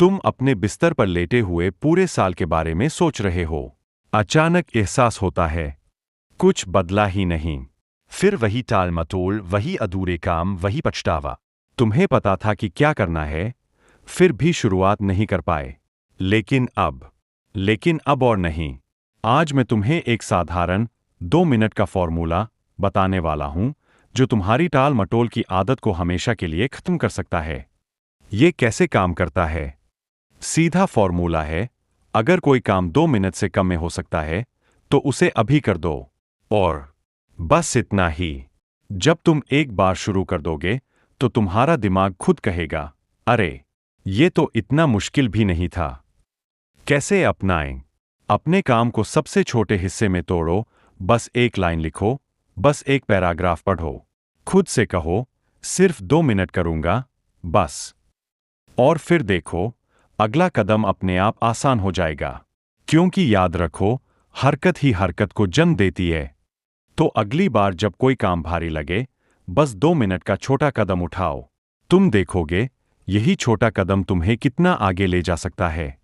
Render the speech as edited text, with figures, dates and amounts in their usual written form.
तुम अपने बिस्तर पर लेटे हुए पूरे साल के बारे में सोच रहे हो। अचानक एहसास होता है कुछ बदला ही नहीं। फिर वही टाल मटोल, वही अधूरे काम, वही पछतावा। तुम्हें पता था कि क्या करना है, फिर भी शुरुआत नहीं कर पाए। लेकिन अब और नहीं। आज मैं तुम्हें एक साधारण 2 मिनट का फॉर्मूला बताने वाला हूं जो तुम्हारी टाल मटोल की आदत को हमेशा के लिए खत्म कर सकता है। ये कैसे काम करता है? सीधा फॉर्मूला है, अगर कोई काम 2 मिनट से कम में हो सकता है तो उसे अभी कर दो। और बस इतना ही। जब तुम एक बार शुरू कर दोगे तो तुम्हारा दिमाग खुद कहेगा, अरे ये तो इतना मुश्किल भी नहीं था। कैसे अपनाएं? अपने काम को सबसे छोटे हिस्से में तोड़ो। बस एक लाइन लिखो, बस एक पैराग्राफ पढ़ो। खुद से कहो, सिर्फ 2 मिनट करूंगा, बस। और फिर देखो, अगला कदम अपने आप आसान हो जाएगा। क्योंकि याद रखो, हरकत ही हरकत को जन्म देती है। तो अगली बार जब कोई काम भारी लगे, बस 2 मिनट का छोटा कदम उठाओ। तुम देखोगे, यही छोटा कदम तुम्हें कितना आगे ले जा सकता है।